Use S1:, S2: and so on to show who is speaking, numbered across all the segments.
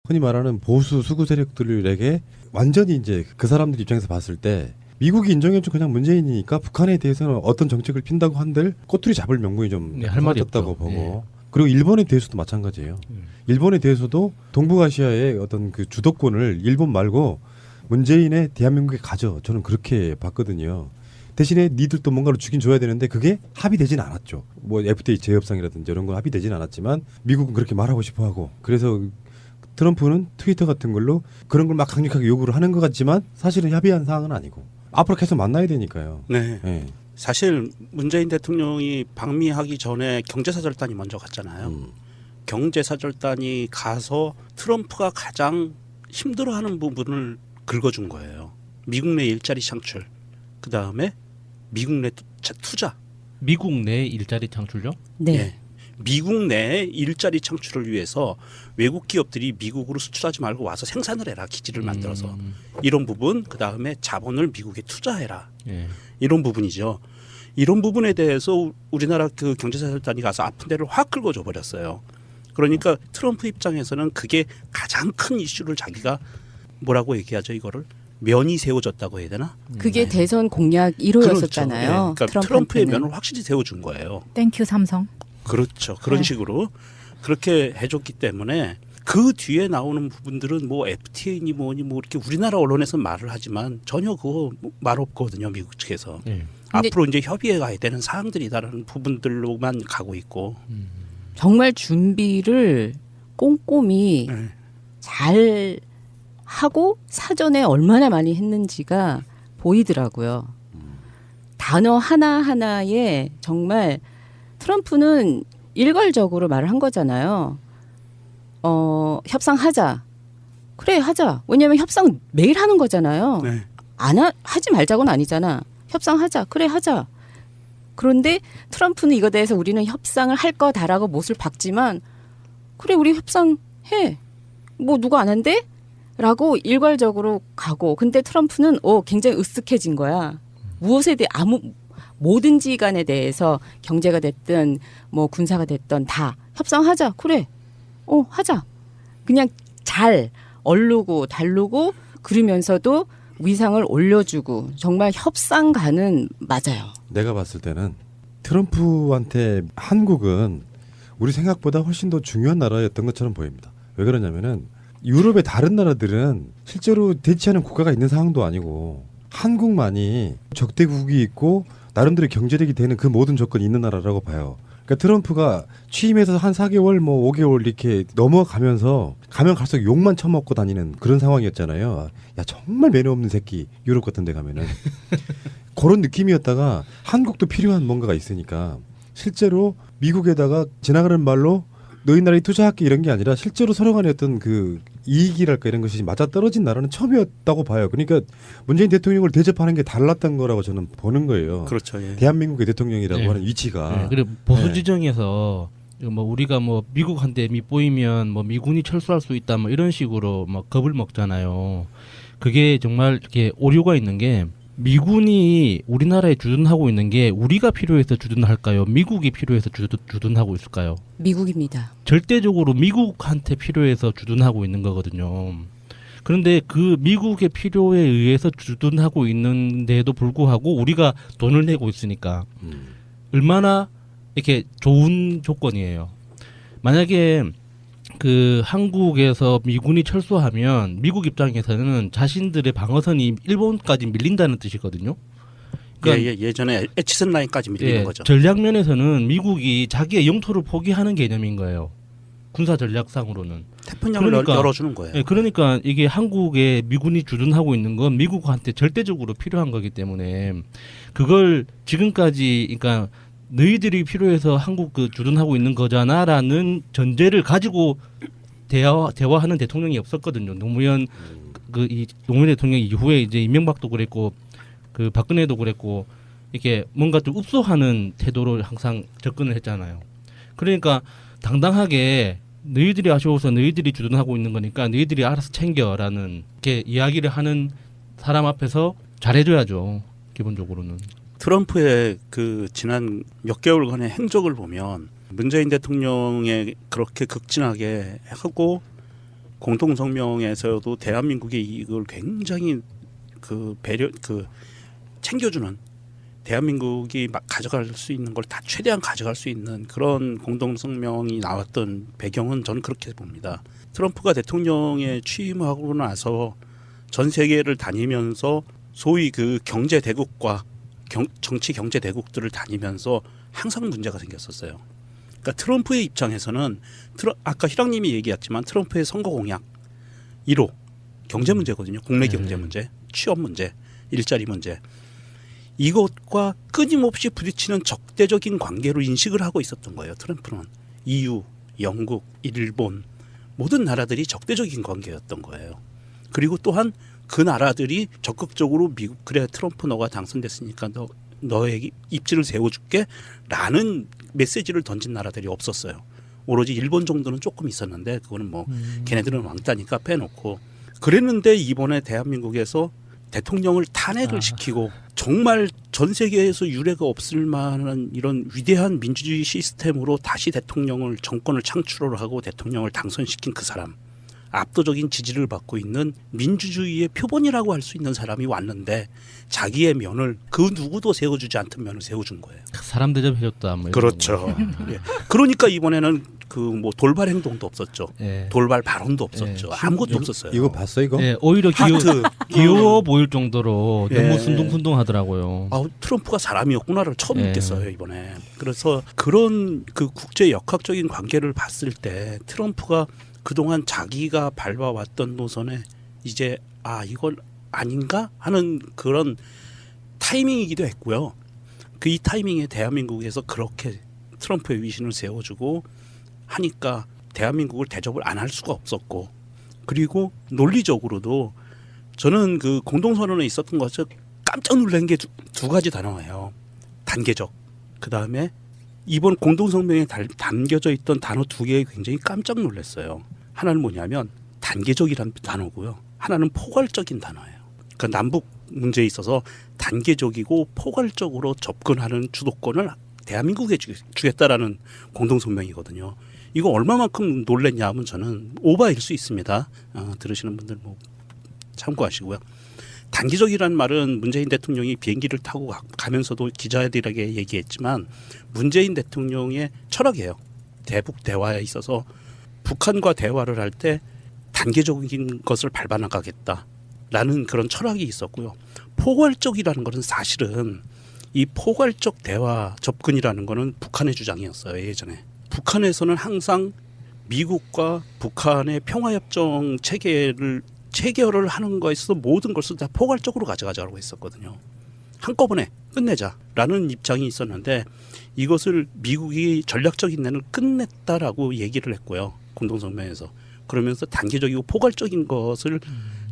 S1: 흔히 말하는 보수 수구 세력들에게 완전히 이제 그 사람들 입장에서 봤을 때 미국이 인정해준 그냥 문재인이니까 북한에 대해서는 어떤 정책을 핀다고 한들 꼬투리 잡을 명분이 좀
S2: 할 말이
S1: 없다고
S2: 없죠.
S1: 보고
S2: 예.
S1: 그리고 일본에 대해서도 마찬가지예요. 일본에 대해서도 동북아시아의 어떤 그 주도권을 일본 말고 문재인의 대한민국에 가져 저는 그렇게 봤거든요. 대신에 니들도 뭔가를 주긴 줘야 되는데 그게 합의되진 않았죠. 뭐 FTA 재협상이라든지 이런 건 합의되진 않았지만 미국은 그렇게 말하고 싶어하고 그래서 트럼프는 트위터 같은 걸로 그런 걸 막 강력하게 요구를 하는 것 같지만 사실은 협의한 사항은 아니고 앞으로 계속 만나야 되니까요.
S3: 네.
S1: 예.
S3: 사실 문재인 대통령이 방미하기 전에 경제사절단이 먼저 갔잖아요. 경제사절단이 가서 트럼프가 가장 힘들어하는 부분을 긁어준 거예요. 미국 내 일자리 창출, 그 다음에 미국 내 투자.
S2: 미국 내 일자리 창출죠?
S4: 네.
S3: 예. 미국 내 일자리 창출을 위해서 외국 기업들이 미국으로 수출하지 말고 와서 생산을 해라. 기지를 만들어서. 이런 부분, 그 다음에 자본을 미국에 투자해라.
S2: 예.
S3: 이런 부분이죠. 이런 부분에 대해서 우리나라 그 경제사절단이 가서 아픈 데를 확 긁어줘 버렸어요. 그러니까 트럼프 입장에서는 그게 가장 큰 이슈를 자기가 뭐라고 얘기하죠, 이거를? 면이 세워졌다고 해야 되나?
S4: 그게 대선 공약 1호였었잖아요.
S3: 그렇죠. 예. 그러니까 트럼프의
S4: 트럼프한테는.
S3: 면을 확실히 세워준 거예요.
S5: 땡큐 삼성.
S3: 그렇죠. 그런
S5: 네.
S3: 식으로 그렇게 해줬기 때문에 그 뒤에 나오는 부분들은 뭐 FTA니 뭐니 뭐 이렇게 우리나라 언론에서 말을 하지만 전혀 그거 말 없거든요. 미국 측에서.
S2: 예.
S4: 근데-
S3: 앞으로 이제 협의해 가야 되는 사항들이다라는 부분들로만 가고 있고.
S4: 정말 준비를 꼼꼼히
S3: 네.
S4: 잘 하고 사전에 얼마나 많이 했는지가 보이더라고요. 단어 하나하나에 정말 트럼프는 일괄적으로 말을 한 거잖아요. 협상하자. 그래, 하자. 왜냐하면 협상 매일 하는 거잖아요.
S3: 네.
S4: 하지 말자고는 아니잖아. 협상하자. 그래, 하자. 그런데 트럼프는 이거에 대해서 우리는 협상을 할 거다라고 못을 박지만 그래, 우리 협상해. 뭐 누가 안 한대? 라고 일괄적으로 가고 근데 트럼프는 굉장히 으쓱해진 거야. 무엇에 대해 뭐든지 간에 대해서 경제가 됐든 뭐 군사가 됐든 다 협상하자. 그래. 하자. 그냥 잘 얼르고 달르고 그러면서도 위상을 올려주고 정말 협상가는 맞아요.
S1: 내가 봤을 때는 트럼프한테 한국은 우리 생각보다 훨씬 더 중요한 나라였던 것처럼 보입니다. 왜 그러냐면은 유럽의 다른 나라들은 실제로 대치하는 국가가 있는 상황도 아니고 한국만이 적대국이 있고 나름대로 경제력이 되는 그 모든 조건이 있는 나라라고 봐요. 그러니까 트럼프가 취임해서 한 4개월 뭐 5개월 이렇게 넘어가면서 가면 갈수록 욕만 처먹고 다니는 그런 상황이었잖아요. 야 정말 매너 없는 새끼 유럽 같은 데 가면은 그런 느낌이었다가 한국도 필요한 뭔가가 있으니까 실제로 미국에다가 지나가는 말로 너희 나라에 투자할게 이런 게 아니라 실제로 서로 간의 어떤 그 이익이랄까 이런 것이 맞아떨어진 나라는 처음이었다고 봐요. 그러니까 문재인 대통령을 대접하는 게 달랐던 거라고 저는 보는 거예요.
S3: 그렇죠. 예.
S1: 대한민국의 대통령이라고
S2: 네.
S1: 하는 위치가.
S2: 예. 그리고 보수
S1: 네.
S2: 지정에서 뭐 우리가 뭐 미국한테 밑보이면 뭐 미군이 철수할 수 있다 뭐 이런 식으로 막 겁을 먹잖아요. 그게 정말 이렇게 오류가 있는 게 미군이 우리나라에 주둔하고 있는 게 우리가 필요해서 주둔할까요? 미국이 필요해서 주둔하고 있을까요?
S4: 미국입니다.
S2: 절대적으로 미국한테 필요해서 주둔하고 있는 거거든요. 그런데 그 미국의 필요에 의해서 주둔하고 있는데도 불구하고 우리가 돈을 내고 있으니까 얼마나 이렇게 좋은 조건이에요. 만약에 그 한국에서 미군이 철수하면 미국 입장에서는 자신들의 방어선이 일본까지 밀린다는 뜻이거든요. 그러니까
S3: 예전에 에치슨 라인까지 밀리는 거죠.
S2: 전략면에서는 미국이 자기의 영토를 포기하는 개념인 거예요. 군사 전략상으로는.
S3: 태평양을
S2: 그러니까,
S3: 열어주는 거예요.
S2: 예, 그러니까 이게 한국에 미군이 주둔하고 있는 건 미국한테 절대적으로 필요한 거기 때문에 그걸 지금까지 그러니까 너희들이 필요해서 한국 그 주둔하고 있는 거잖아라는 전제를 가지고 대화하는 대통령이 없었거든요. 노무현 노무현 대통령 이후에 이제 이명박도 그랬고 그 박근혜도 그랬고 이렇게 뭔가 좀 읍소하는 태도로 항상 접근을 했잖아요. 그러니까 당당하게 너희들이 아쉬워서 너희들이 주둔하고 있는 거니까 너희들이 알아서 챙겨라는 이렇게 이야기를 하는 사람 앞에서 잘해줘야죠. 기본적으로는.
S3: 트럼프의 그 지난 몇 개월간의 행적을 보면 문재인 대통령의 그렇게 극진하게 하고 공동성명에서도 대한민국의 이익을 굉장히 챙겨주는, 대한민국이 막 가져갈 수 있는 걸 다 최대한 가져갈 수 있는 그런 공동성명이 나왔던 배경은 저는 그렇게 봅니다. 트럼프가 대통령에 취임하고 나서 전 세계를 다니면서 소위 그 경제 대국과 정치 경제 대국들을 다니면서 항상 문제가 생겼었어요. 그러니까 트럼프의 입장에서는 아까 희랑님이 얘기했지만 트럼프의 선거 공약 1호 경제 문제거든요. 국내 경제 문제, 취업 문제, 일자리 문제. 이것과 끊임없이 부딪히는 적대적인 관계로 인식을 하고 있었던 거예요. 트럼프는 EU, 영국, 일본 모든 나라들이 적대적인 관계였던 거예요. 그리고 또한 그 나라들이 적극적으로 미국 그래 트럼프 너가 당선됐으니까 너의 입지를 세워줄게 라는 메시지를 던진 나라들이 없었어요. 오로지 일본 정도는 조금 있었는데 그거는 뭐 걔네들은 왕따니까 빼놓고 그랬는데 이번에 대한민국에서 대통령을 탄핵을 시키고 정말 전 세계에서 유례가 없을 만한 이런 위대한 민주주의 시스템으로 다시 정권을 창출을 하고 대통령을 당선시킨 그 사람, 압도적인 지지를 받고 있는 민주주의의 표본이라고 할 수 있는 사람이 왔는데 자기의 면을 그 누구도 세워주지 않던 면을 세워준 거예요.
S2: 사람 대접해줬다. 뭐
S3: 그렇죠. 예. 그러니까 이번에는 그 뭐 돌발 행동도 없었죠.
S2: 예.
S3: 돌발 발언도 없었죠.
S2: 예.
S3: 아무것도 없었어요.
S1: 이거 봤어 이거?
S2: 예, 오히려 귀여워 보일 정도로
S3: 예.
S2: 너무 순둥순둥하더라고요.
S3: 트럼프가 사람이었구나를 처음
S2: 예.
S3: 느꼈어요 이번에. 그래서 그런 그 국제 역학적인 관계를 봤을 때 트럼프가 그동안 자기가 밟아왔던 노선에 이제 이건 아닌가 하는 그런 타이밍이기도 했고요. 그 이 타이밍에 대한민국에서 그렇게 트럼프의 위신을 세워주고 하니까 대한민국을 대접을 안 할 수가 없었고, 그리고 논리적으로도 저는 그 공동선언에 있었던 것을 깜짝 놀란 게 두 가지 단어예요. 단계적. 그 다음에 이번 공동성명에 담겨져 있던 단어 두 개에 굉장히 깜짝 놀랐어요. 하나는 뭐냐면 단계적이라는 단어고요. 하나는 포괄적인 단어예요. 그러니까 남북 문제에 있어서 단계적이고 포괄적으로 접근하는 주도권을 대한민국에 주겠다라는 공동성명이거든요. 이거 얼마만큼 놀랬냐 하면 저는 오바일 수 있습니다. 들으시는 분들 뭐 참고하시고요. 단기적이라는 말은 문재인 대통령이 비행기를 타고 가면서도 기자들에게 얘기했지만 문재인 대통령의 철학이에요. 대북 대화에 있어서 북한과 대화를 할 때 단계적인 것을 밟아나가겠다라는 그런 철학이 있었고요. 포괄적이라는 것은 사실은 이 포괄적 대화 접근이라는 것은 북한의 주장이었어요. 예전에. 북한에서는 항상 미국과 북한의 평화협정 체결을 하는 거에 있어서 모든 것을 다 포괄적으로 가져가자고 했었거든요. 한꺼번에 끝내자라는 입장이 있었는데 이것을 미국이 전략적인 면을 끝냈다라고 얘기를 했고요. 공동성명에서. 그러면서 단계적이고 포괄적인 것을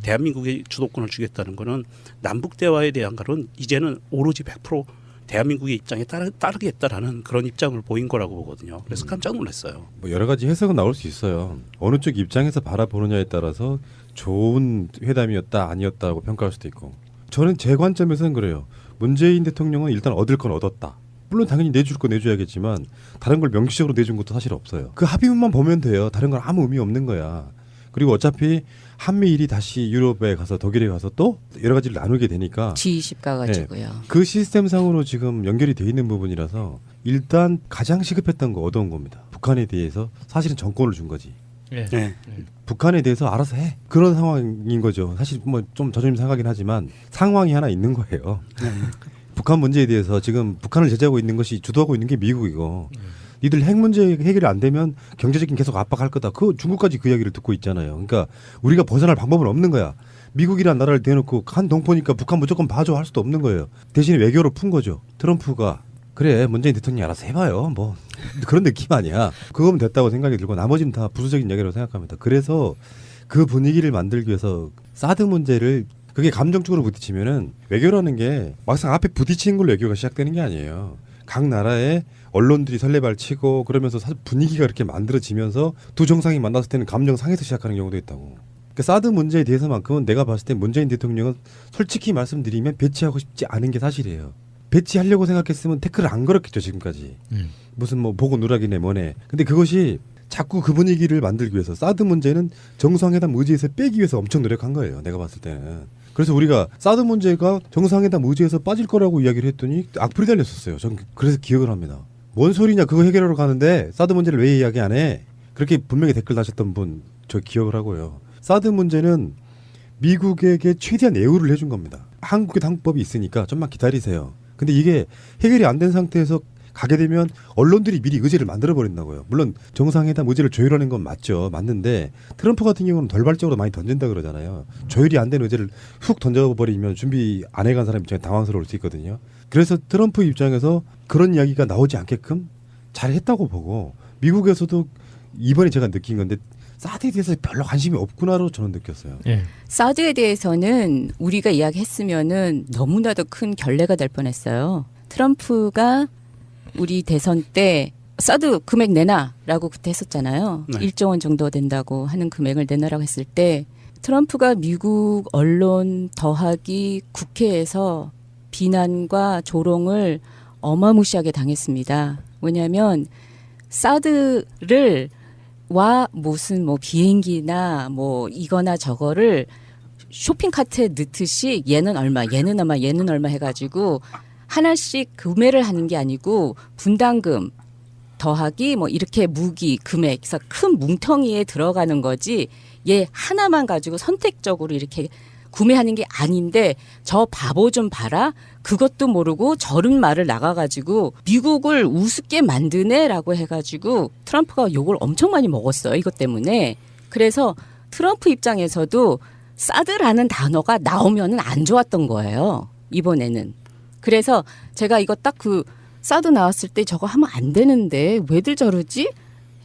S3: 대한민국에 주도권을 주겠다는 거는 남북 대화에 대한 거는 이제는 오로지 100% 대한민국의 입장에 따르겠다라는 그런 입장을 보인 거라고 보거든요. 그래서 깜짝 놀랐어요.
S1: 뭐 여러 가지 해석은 나올 수 있어요. 어느 쪽 입장에서 바라보느냐에 따라서 좋은 회담이었다 아니었다고 평가할 수도 있고, 저는 제 관점에서는 그래요. 문재인 대통령은 일단 얻을 건 얻었다. 물론 당연히 내줄 거 내줘야겠지만 다른 걸 명시적으로 내준 것도 사실 없어요. 그 합의문만 보면 돼요. 다른 건 아무 의미 없는 거야. 그리고 어차피 한미일이 다시 유럽에 가서 독일에 가서 또 여러 가지를 나누게 되니까
S4: G20 가가지고요.
S1: 그 시스템상으로 지금 연결이 돼 있는 부분이라서 일단 가장 시급했던 거 얻어온 겁니다. 북한에 대해서 사실은 정권을 준 거지.
S2: 예.
S3: 네.
S1: 북한에 대해서 알아서 해. 그런 상황인 거죠. 사실 뭐 좀 자존심 상하긴 하지만 상황이 하나 있는 거예요. 북한 문제에 대해서 지금 북한을 제재하고 있는 것이 주도하고 있는 게 미국이고 니들 핵 문제 해결이 안 되면 경제적인 계속 압박할 거다. 그 중국까지 그 이야기를 듣고 있잖아요. 그러니까 우리가 벗어날 방법은 없는 거야. 미국이란 나라를 대놓고 한 동포니까 북한 무조건 봐줘 할 수도 없는 거예요. 대신에 외교로 푼 거죠. 트럼프가 그래 문재인 대통령이 알아서 해봐요. 뭐 그런 느낌 아니야. 그거면 됐다고 생각이 들고 나머지는 다 부수적인 이야기라고 생각합니다. 그래서 그 분위기를 만들기 위해서 사드 문제를 그게 감정적으로 부딪히면은 외교라는 게 막상 앞에 부딪히는 걸로 외교가 시작되는 게 아니에요. 각 나라의 언론들이 설레발치고 그러면서 분위기가 이렇게 만들어지면서 두 정상이 만났을 때는 감정 상해서 시작하는 경우도 있다고. 그러니까 사드 문제에 대해서만큼은 내가 봤을 때 문재인 대통령은 솔직히 말씀드리면 배치하고 싶지 않은 게 사실이에요. 배치하려고 생각했으면 태클을 안 걸었겠죠 지금까지. 무슨 뭐 보고 누락이네 뭐네. 근데 그것이 자꾸 그 분위기를 만들기 위해서 사드 문제는 정상회담 의지에서 빼기 위해서 엄청 노력한 거예요. 내가 봤을 때는. 그래서 우리가 사드 문제가 정상회담 의지에서 빠질 거라고 이야기를 했더니 악플이 달렸었어요. 전 그래서 기억을 합니다. 뭔 소리냐, 그거 해결하러 가는데 사드 문제를 왜 이야기 안 해? 그렇게 분명히 댓글 다셨던 분 저 기억을 하고요. 사드 문제는 미국에게 최대한 예우를 해준 겁니다. 한국의 당법이 있으니까 좀만 기다리세요. 근데 이게 해결이 안 된 상태에서 가게 되면 언론들이 미리 의제를 만들어 버린다고요. 물론 정상회담 의제를 조율하는 건 맞죠. 맞는데 트럼프 같은 경우는 돌발적으로 많이 던진다 그러잖아요. 조율이 안 된 의제를 훅 던져버리면 준비 안 해간 사람 입장에 당황스러울 수 있거든요. 그래서 트럼프 입장에서 그런 이야기가 나오지 않게끔 잘했다고 보고, 미국에서도 이번에 제가 느낀 건데 사드에 대해서 별로 관심이 없구나로 저는 느꼈어요.
S2: 예.
S4: 사드에 대해서는 우리가 이야기했으면은 너무나도 큰 결례가 될 뻔했어요. 트럼프가 우리 대선 때 사드 금액 내놔라고 그때 했었잖아요.
S3: 네.
S4: 1조 원 정도 된다고 하는 금액을 내놔라고 했을 때 트럼프가 미국 언론 더하기 국회에서 비난과 조롱을 어마무시하게 당했습니다. 왜냐하면 사드를 와 무슨 뭐 비행기나 뭐 이거나 저거를 쇼핑카트에 넣듯이 얘는 얼마, 얘는 얼마, 얘는 얼마 해가지고 하나씩 구매를 하는 게 아니고 분담금 더하기 뭐 이렇게 무기 금액, 그래서 큰 뭉텅이에 들어가는 거지 얘 하나만 가지고 선택적으로 이렇게 구매하는 게 아닌데, 저 바보 좀 봐라, 그것도 모르고 저런 말을 나가가지고 미국을 우습게 만드네라고 해가지고 트럼프가 욕을 엄청 많이 먹었어요, 이것 때문에. 그래서 트럼프 입장에서도 사드라는 단어가 나오면은 안 좋았던 거예요, 이번에는. 그래서 제가 이거 딱 그 사드 나왔을 때 저거 하면 안 되는데 왜들 저러지?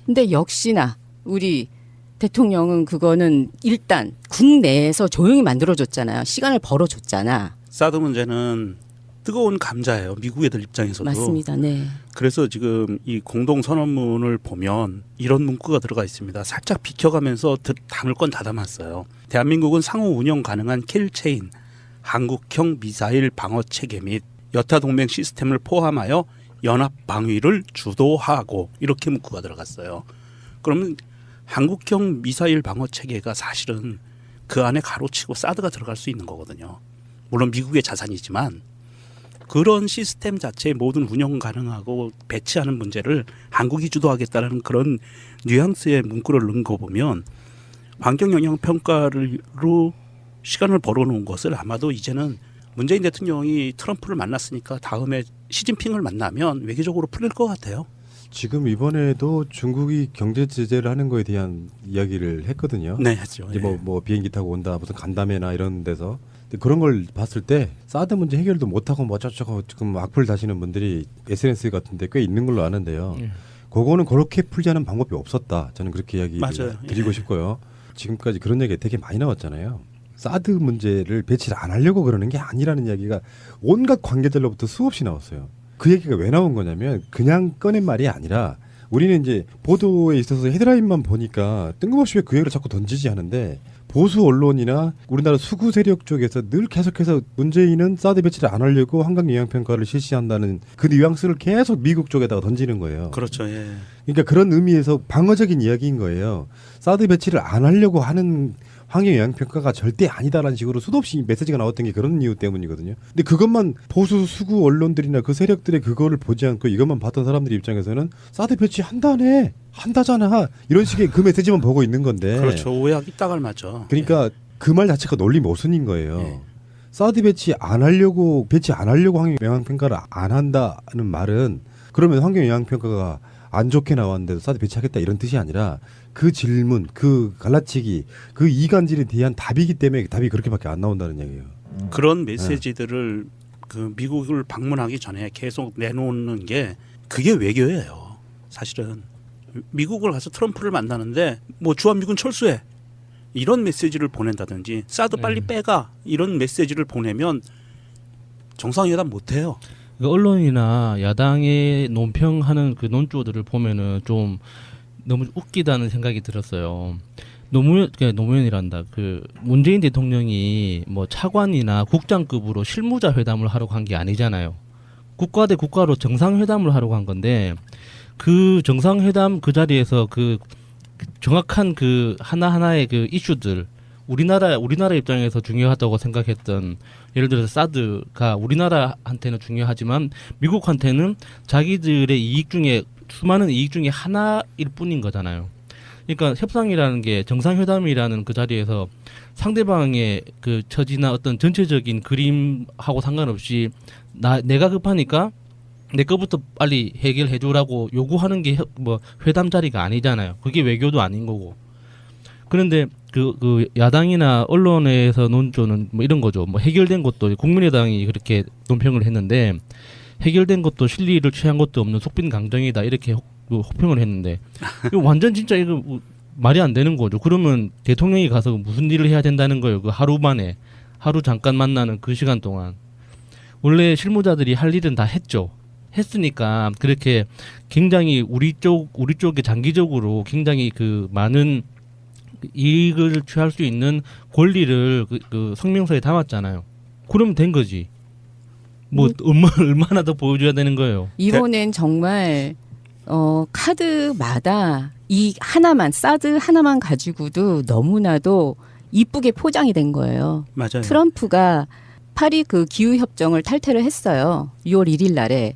S4: 근데 역시나 우리 대통령은 그거는 일단 국내에서 조용히 만들어줬잖아요. 시간을 벌어줬잖아.
S3: 사드 문제는 뜨거운 감자예요. 미국 애들 입장에서도.
S4: 맞습니다. 네.
S3: 그래서 지금 이 공동선언문을 보면 이런 문구가 들어가 있습니다. 살짝 비켜가면서 담을 건 다 담았어요. 대한민국은 상호 운영 가능한 킬체인, 한국형 미사일 방어 체계 및 여타 동맹 시스템을 포함하여 연합 방위를 주도하고, 이렇게 문구가 들어갔어요. 그러면 한국형 미사일 방어 체계가 사실은 그 안에 가로치고 사드가 들어갈 수 있는 거거든요. 물론 미국의 자산이지만 그런 시스템 자체의 모든 운영 가능하고 배치하는 문제를 한국이 주도하겠다는 그런 뉘앙스의 문구를 넣은 거 보면 환경 영향 평가로 시간을 벌어놓은 것을 아마도 이제는 문재인 대통령이 트럼프를 만났으니까 다음에 시진핑을 만나면 외교적으로 풀릴 것 같아요.
S1: 지금 이번에도 중국이 경제 제재를 하는 거에 대한 이야기를 했거든요.
S3: 네, 했죠.
S1: 이제
S3: 예.
S1: 뭐 비행기 타고 온다, 무슨 간담회나 이런 데서. 근데 그런 걸 봤을 때 사드 문제 해결도 못하고 뭐 어쩌고 지금 악플 다시는 분들이 SNS 같은데 꽤 있는 걸로 아는데요.
S2: 예.
S1: 그거는 그렇게 풀지 않은 방법이 없었다. 저는 그렇게 이야기
S3: 맞아요.
S1: 드리고
S3: 예.
S1: 싶고요. 지금까지 그런 얘기가 되게 많이 나왔잖아요. 사드 문제를 배치를 안 하려고 그러는 게 아니라는 이야기가 온갖 관계자로부터 수없이 나왔어요. 그 얘기가 왜 나온 거냐면 그냥 꺼낸 말이 아니라, 우리는 이제 보도에 있어서 헤드라인만 보니까 뜬금없이 왜 그 얘기를 자꾸 던지지 하는데, 보수 언론이나 우리나라 수구 세력 쪽에서 늘 계속해서 문재인은 사드 배치를 안 하려고 한강 영향 평가를 실시한다는 그 뉘앙스를 계속 미국 쪽에다가 던지는 거예요.
S3: 그렇죠. 예.
S1: 그러니까 그런 의미에서 방어적인 이야기인 거예요. 사드 배치를 안 하려고 하는 환경 영향 평가가 절대 아니다라는 식으로 수도 없이 메시지가 나왔던 게 그런 이유 때문이거든요. 근데 그것만 보수 수구 언론들이나 그 세력들의 그거를 보지 않고 이것만 봤던 사람들 입장에서는 사드 배치 한다네, 한다잖아, 이런 식의 그 메시지만 보고 있는 건데.
S3: 그렇죠. 오해하기 딱 알맞죠.
S1: 그러니까 그 말 자체가 논리 모순인 거예요.
S3: 예.
S1: 사드 배치 안 하려고 환경 영향 평가를 안 한다는 말은, 그러면 환경 영향 평가가 안 좋게 나왔는데도 사드 배치하겠다 이런 뜻이 아니라, 그 질문, 그 갈라치기, 그 이간질에 대한 답이기 때문에 답이 그렇게밖에 안 나온다는 얘기예요.
S3: 그런 메시지들을 그 미국을 방문하기 전에 계속 내놓는 게 그게 외교예요. 사실은 미국을 가서 트럼프를 만나는데 뭐 주한미군 철수해, 이런 메시지를 보낸다든지 사드 빨리 빼가, 이런 메시지를 보내면 정상회담 못해요.
S2: 그 언론이나 야당의 논평하는 그 논조들을 보면은 좀 너무 웃기다는 생각이 들었어요. 노무현이란다. 그 문재인 대통령이 뭐 차관이나 국장급으로 실무자 회담을 하려고 한 게 아니잖아요. 국가 대 국가로 정상회담을 하려고 한 건데, 그 정상회담 그 자리에서 그 정확한 그 하나하나의 그 이슈들 우리나라 입장에서 중요하다고 생각했던 예를 들어서 사드가 우리나라한테는 중요하지만 미국한테는 자기들의 이익 중에 수많은 이익 중에 하나일 뿐인 거잖아요. 그러니까 협상이라는 게 정상회담이라는 그 자리에서 상대방의 그 처지나 어떤 전체적인 그림하고 상관없이 내가 급하니까 내 거부터 빨리 해결해줘라고 요구하는 게 뭐 회담 자리가 아니잖아요. 그게 외교도 아닌 거고. 그런데 그 야당이나 언론에서 논조는 뭐 이런 거죠. 뭐 해결된 것도 국민의당이 그렇게 논평을 했는데 해결된 것도 실리를 취한 것도 없는 속빈강정이다 이렇게 혹평을 했는데 이거 완전 진짜 이거 말이 안 되는 거죠. 그러면 대통령이 가서 무슨 일을 해야 된다는 거예요. 그 하루 만에 하루 잠깐 만나는 그 시간 동안 원래 실무자들이 할 일은 다 했으니까 그렇게 굉장히 우리 쪽에 장기적으로 굉장히 그 많은 이익을 취할 수 있는 권리를 그 성명서에 담았잖아요. 그러면 된 거지. 뭐 얼마나 더 보여줘야 되는 거예요.
S4: 이번엔 정말 카드마다 이 하나만 사드 하나만 가지고도 너무나도 이쁘게 포장이 된 거예요.
S3: 맞아요.
S4: 트럼프가 파리 그 기후 협정을 탈퇴를 했어요. 6월 1일 날에.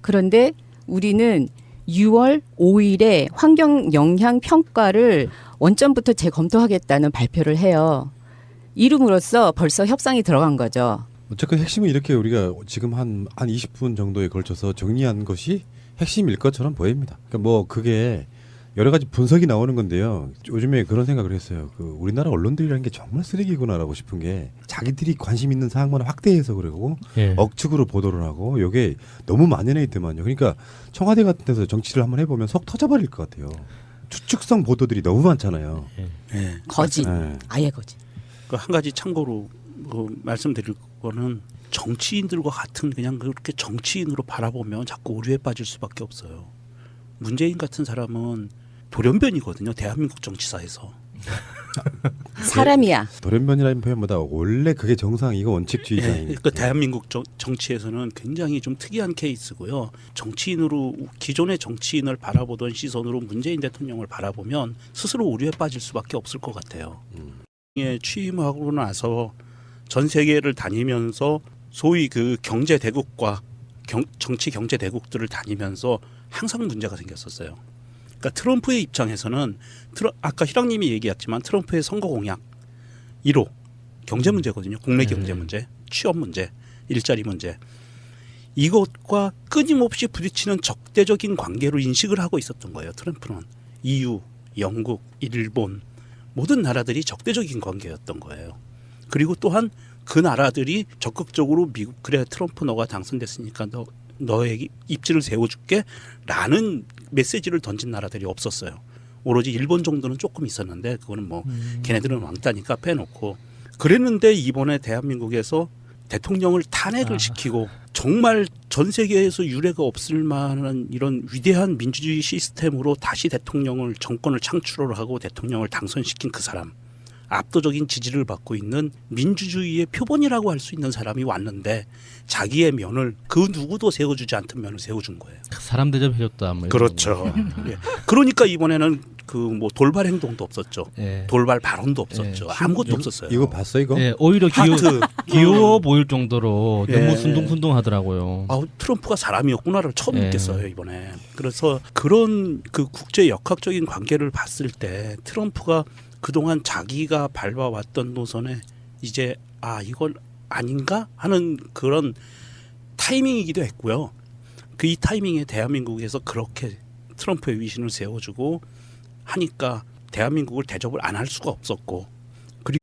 S4: 그런데 우리는 6월 5일에 환경 영향 평가를 원점부터 재검토하겠다는 발표를 해요. 이름으로써 벌써 협상이 들어간 거죠.
S1: 어쨌든 핵심은 이렇게 우리가 지금 한 20분 정도에 걸쳐서 정리한 것이 핵심일 것처럼 보입니다. 그러니까 뭐 그게 여러 가지 분석이 나오는 건데요. 요즘에 그런 생각을 했어요. 그 우리나라 언론들이라는 게 정말 쓰레기구나라고 싶은 게 자기들이 관심 있는 사항만 확대해서 그러고
S2: 예.
S1: 억측으로 보도를 하고 이게 너무 만연해 있더만요. 그러니까 청와대 같은 데서 정치를 한번 해보면 속 터져버릴 것 같아요. 추측성 보도들이 너무 많잖아요.
S3: 네.
S4: 거짓.
S1: 네.
S4: 아예 거짓.
S3: 그 한 가지 참고로 말씀드릴 거는 정치인들과 같은 그냥 그렇게 정치인으로 바라보면 자꾸 오류에 빠질 수밖에 없어요. 문재인 같은 사람은 돌연변이거든요. 대한민국 정치사에서.
S4: 사람이야.
S1: 돌연변이라는 표현보다 원래 그게 정상이고 원칙주의자니까.
S3: 그 대한민국 정치에서는 굉장히 좀 특이한 케이스고요. 정치인으로 기존의 정치인을 바라보던 시선으로 문재인 대통령을 바라보면 스스로 오류에 빠질 수밖에 없을 것 같아요. 취임하고 나서 전 세계를 다니면서 소위 그 경제 대국과 정치 경제 대국들을 다니면서 항상 문제가 생겼었어요. 그러니까 트럼프의 입장에서는 아까 희랑님이 얘기했지만 트럼프의 선거 공약 1호 경제 문제거든요. 국내 경제 문제, 취업 문제, 일자리 문제. 이것과 끊임없이 부딪히는 적대적인 관계로 인식을 하고 있었던 거예요. 트럼프는 EU, 영국, 일본 모든 나라들이 적대적인 관계였던 거예요. 그리고 또한 그 나라들이 적극적으로 미국 그래 트럼프 너가 당선됐으니까 너의 입지를 세워줄게 라는 메시지를 던진 나라들이 없었어요. 오로지 일본 정도는 조금 있었는데 그거는 뭐 걔네들은 왕따니까 빼놓고 그랬는데 이번에 대한민국에서 대통령을 탄핵을 시키고 정말 전 세계에서 유례가 없을 만한 이런 위대한 민주주의 시스템으로 다시 정권을 창출을 하고 대통령을 당선시킨 그 사람 압도적인 지지를 받고 있는 민주주의의 표본이라고 할 수 있는 사람이 왔는데 자기의 면을 그 누구도 세워주지 않던 면을 세워준 거예요.
S2: 사람 대접해줬다. 뭐
S3: 그렇죠. 예. 그러니까 이번에는 그 뭐 돌발 행동도 없었죠.
S2: 예.
S3: 돌발 발언도 없었죠.
S2: 예.
S3: 아무것도 없었어요.
S1: 이거 봤어 이거?
S2: 예, 오히려 귀여워 보일 정도로
S3: 예.
S2: 너무 순둥순둥하더라고요.
S3: 트럼프가 사람이었구나를 처음
S2: 예.
S3: 느꼈어요 이번에. 그래서 그런 그 국제 역학적인 관계를 봤을 때 트럼프가 그동안 자기가 밟아왔던 노선에 이제 이건 아닌가 하는 그런 타이밍이기도 했고요. 그 이 타이밍에 대한민국에서 그렇게 트럼프의 위신을 세워주고 하니까 대한민국을 대접을 안 할 수가 없었고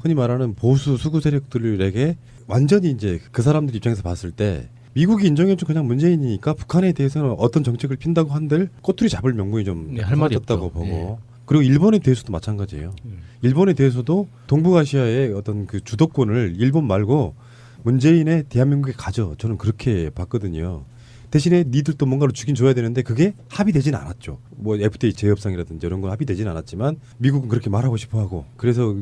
S1: 흔히 말하는 보수 수구 세력들에게 완전히 이제 그 사람들 입장에서 봤을 때 미국이 인정해준 그냥 문재인이니까 북한에 대해서는 어떤 정책을 핀다고 한들 꼬투리 잡을 명분이 좀
S2: 네, 할 말이
S1: 없다고
S2: 없죠.
S1: 보고 그리고 일본에 대해서도 마찬가지예요. 일본에 대해서도 동북아시아의 어떤 그 주도권을 일본 말고 문재인의 대한민국에 가져 저는 그렇게 봤거든요. 대신에 니들도 뭔가를 주긴 줘야 되는데 그게 합의되진 않았죠. 뭐 FTA 재협상이라든지 이런 건 합의되진 않았지만 미국은 그렇게 말하고 싶어하고 그래서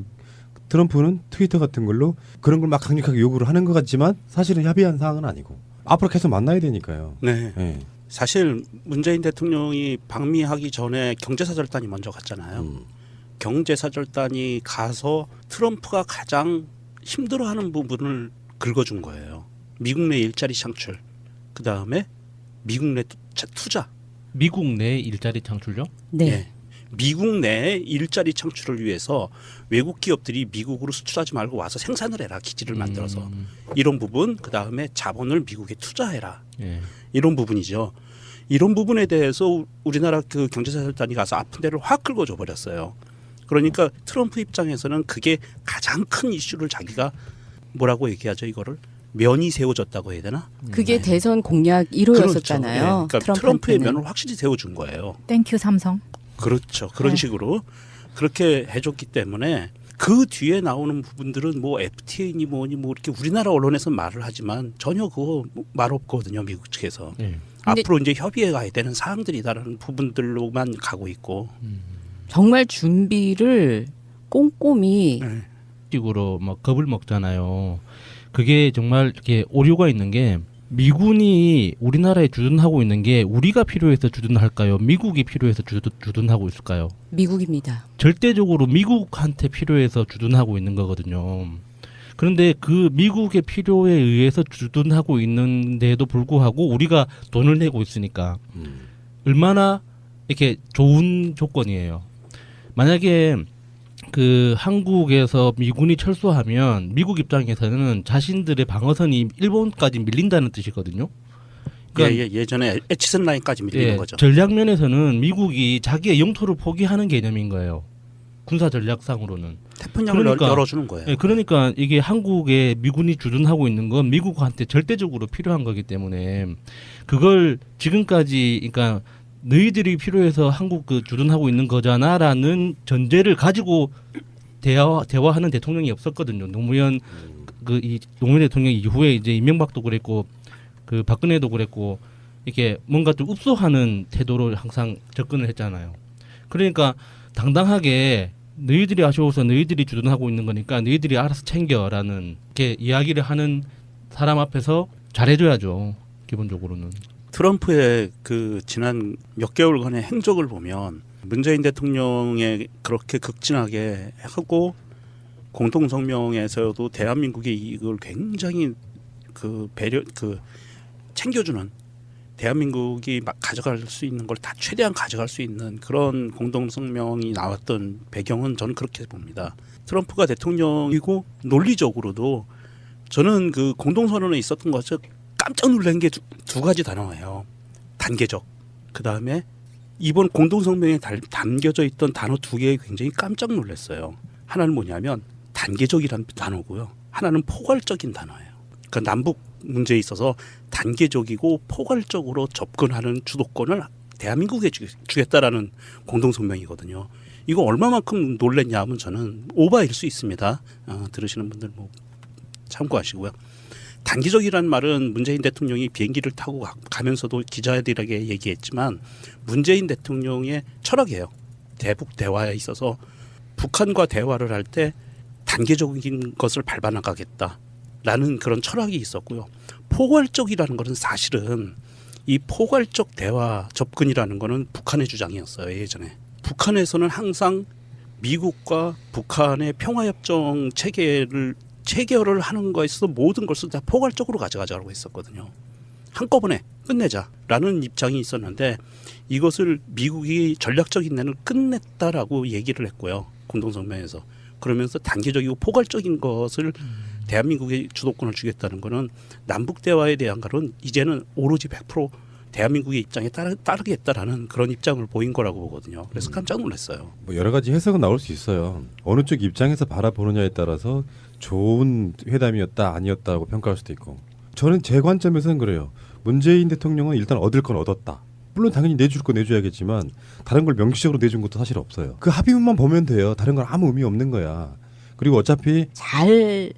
S1: 트럼프는 트위터 같은 걸로 그런 걸 막 강력하게 요구를 하는 것 같지만 사실은 협의한 사항은 아니고 앞으로 계속 만나야 되니까요.
S3: 네.
S1: 네.
S3: 사실 문재인 대통령이 방미하기 전에 경제사절단이 먼저 갔잖아요. 경제사절단이 가서 트럼프가 가장 힘들어하는 부분을 긁어준 거예요. 미국 내 일자리 창출, 그 다음에 미국 내 투자.
S2: 미국 내 일자리 창출요?
S4: 네.
S3: 예. 미국 내 일자리 창출을 위해서 외국 기업들이 미국으로 수출하지 말고 와서 생산을 해라. 기지를 만들어서. 이런 부분, 그 다음에 자본을 미국에 투자해라.
S2: 예.
S3: 이런 부분이죠. 이런 부분에 대해서 우리나라 그 경제사절단이 가서 아픈 데를 확 긁어줘 버렸어요. 그러니까 트럼프 입장에서는 그게 가장 큰 이슈를 자기가 뭐라고 얘기하죠, 이거를? 면이 세워졌다고 해야 되나?
S4: 그게 대선 공약 1호였었잖아요.
S3: 그렇죠. 예. 그러니까 트럼프의
S4: 트럼프한테는.
S3: 면을 확실히 세워준 거예요.
S5: 땡큐 삼성.
S3: 그렇죠. 그런
S5: 네.
S3: 식으로 그렇게 해줬기 때문에 그 뒤에 나오는 부분들은 뭐 FTA니 뭐니 뭐 이렇게 우리나라 언론에서 말을 하지만 전혀 그거 말 없거든요. 미국 측에서.
S2: 예.
S4: 근데-
S3: 앞으로 이제 협의해 가야 되는 사항들이다라는 부분들로만 가고 있고.
S4: 정말 준비를 꼼꼼히
S3: 네.
S2: 식으로 막 겁을 먹잖아요. 그게 정말 이렇게 오류가 있는 게 미군이 우리나라에 주둔하고 있는 게 우리가 필요해서 주둔할까요? 미국이 필요해서 주둔하고 있을까요?
S4: 미국입니다.
S2: 절대적으로 미국한테 필요해서 주둔하고 있는 거거든요. 그런데 그 미국의 필요에 의해서 주둔하고 있는데도 불구하고 우리가 돈을 내고 있으니까 얼마나 이렇게 좋은 조건이에요. 만약에 그 한국에서 미군이 철수하면 미국 입장에서는 자신들의 방어선이 일본까지 밀린다는 뜻이거든요. 그러니까
S3: 예전에 에치슨 라인까지 밀리는 거죠.
S2: 전략면에서는 미국이 자기의 영토를 포기하는 개념인 거예요. 군사 전략상으로는.
S3: 태평양을
S2: 그러니까-
S3: 열어주는 거예요.
S2: 예, 그러니까 이게 한국에 미군이 주둔하고 있는 건 미국한테 절대적으로 필요한 거기 때문에 그걸 지금까지 그러니까 너희들이 필요해서 한국 그 주둔하고 있는 거잖아라는 전제를 가지고 대화하는 대통령이 없었거든요. 노무현 노무현 대통령 이후에 이제 이명박도 그랬고 그 박근혜도 그랬고 이렇게 뭔가 좀 읍소하는 태도로 항상 접근을 했잖아요. 그러니까 당당하게 너희들이 아쉬워서 너희들이 주둔하고 있는 거니까 너희들이 알아서 챙겨라는 이렇게 이야기를 하는 사람 앞에서 잘해줘야죠. 기본적으로는.
S3: 트럼프의 그 지난 몇 개월간의 행적을 보면 문재인 대통령의 그렇게 극진하게 하고 공동성명에서도 대한민국의 이익을 굉장히 그 챙겨주는 대한민국이 막 가져갈 수 있는 걸 다 최대한 가져갈 수 있는 그런 공동성명이 나왔던 배경은 저는 그렇게 봅니다. 트럼프가 대통령이고 논리적으로도 저는 그 공동선언에 있었던 것을 깜짝 놀란 게 두 가지 단어예요. 단계적. 그 다음에 이번 공동성명에 담겨져 있던 단어 두 개에 굉장히 깜짝 놀랐어요. 하나는 뭐냐면 단계적이라는 단어고요. 하나는 포괄적인 단어예요. 그러니까 남북 문제에 있어서 단계적이고 포괄적으로 접근하는 주도권을 대한민국에 주겠다라는 공동성명이거든요. 이거 얼마만큼 놀랐냐 하면 저는 오바일 수 있습니다. 들으시는 분들 뭐 참고하시고요. 단기적이라는 말은 문재인 대통령이 비행기를 타고 가면서도 기자들에게 얘기했지만 문재인 대통령의 철학이에요. 대북 대화에 있어서 북한과 대화를 할 때 단계적인 것을 밟아나가겠다라는 그런 철학이 있었고요. 포괄적이라는 것은 사실은 이 포괄적 대화 접근이라는 것은 북한의 주장이었어요. 예전에. 북한에서는 항상 미국과 북한의 평화협정 체결을 하는 거에 있어서 모든 것을 다 포괄적으로 가져가자고 했었거든요. 한꺼번에 끝내자라는 입장이 있었는데 이것을 미국이 전략적인 면을 끝냈다라고 얘기를 했고요. 공동성명에서. 그러면서 단계적이고 포괄적인 것을 대한민국의 주도권을 주겠다는 거는 남북 대화에 대한 거는 이제는 오로지 100% 대한민국의 입장에 따르겠다라는 그런 입장을 보인 거라고 보거든요. 그래서 깜짝 놀랐어요.
S1: 뭐 여러 가지 해석은 나올 수 있어요. 어느 쪽 입장에서 바라보느냐에 따라서 좋은 회담이었다 아니었다고 평가할 수도 있고. 저는 제 관점에서는 그래요. 문재인 대통령은 일단 얻을 건 얻었다. 물론 당연히 내줄 거 내줘야겠지만 다른 걸 명시적으로 내준 것도 사실 없어요. 그 합의문만 보면 돼요. 다른 건 아무 의미 없는 거야. 그리고 어차피
S4: 잘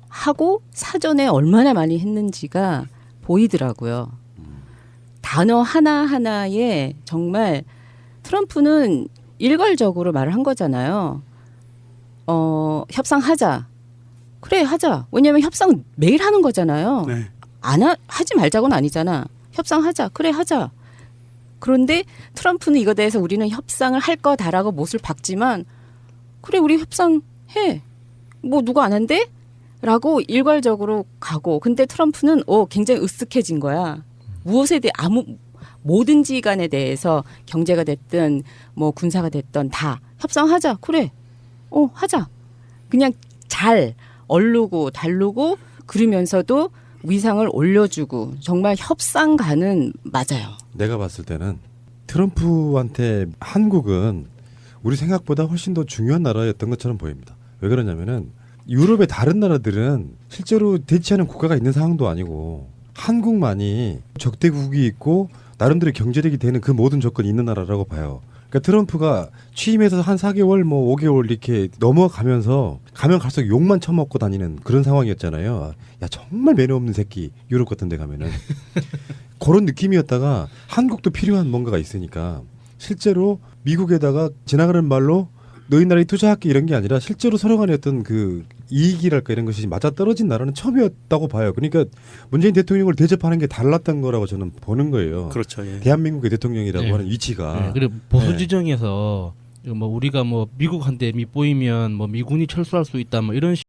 S4: 하고 사전에 얼마나 많이 했는지가 보이더라고요. 단어 하나하나에 정말 트럼프는 일괄적으로 말을 한 거잖아요. 협상하자. 그래 하자. 왜냐하면 협상 매일 하는 거잖아요.
S3: 네.
S4: 하지 말자고는 아니잖아. 협상하자. 그래 하자. 그런데 트럼프는 이거에 대해서 우리는 협상을 할 거다라고 못을 박지만 그래 우리 협상해. 뭐 누가 안 한대? 라고 일괄적으로 가고 근데 트럼프는 굉장히 으쓱해진 거야. 무엇에 대해 뭐든지 간에 대해서 경제가 됐든 뭐 군사가 됐든 다 협상하자. 그래. 하자. 그냥 잘 얼르고 달르고 그러면서도 위상을 올려주고 정말 협상가는 맞아요.
S1: 내가 봤을 때는 트럼프한테 한국은 우리 생각보다 훨씬 더 중요한 나라였던 것처럼 보입니다. 왜 그러냐면은 유럽의 다른 나라들은 실제로 대치하는 국가가 있는 상황도 아니고 한국만이 적대국이 있고 나름대로 경제력이 되는 그 모든 조건이 있는 나라라고 봐요. 그러니까 트럼프가 취임해서 한 4개월 뭐 5개월 이렇게 넘어가면서 가면 갈수록 욕만 처먹고 다니는 그런 상황이었잖아요. 야 정말 매너 없는 새끼 유럽 같은 데 가면은 그런 느낌이었다가 한국도 필요한 뭔가가 있으니까 실제로 미국에다가 지나가는 말로 너희 나라에 투자할게 이런 게 아니라 실제로 서로 간에 어떤 그 이익이랄까 이런 것이 맞아떨어진 나라는 처음이었다고 봐요. 그러니까 문재인 대통령을 대접하는 게 달랐던 거라고 저는 보는 거예요.
S3: 그렇죠. 예.
S1: 대한민국의 대통령이라고
S2: 네.
S1: 하는 위치가.
S2: 네, 그리고 보수
S1: 네.
S2: 지정에서 뭐 우리가 뭐 미국한테 밑보이면 뭐 미군이 철수할 수 있다 뭐 이런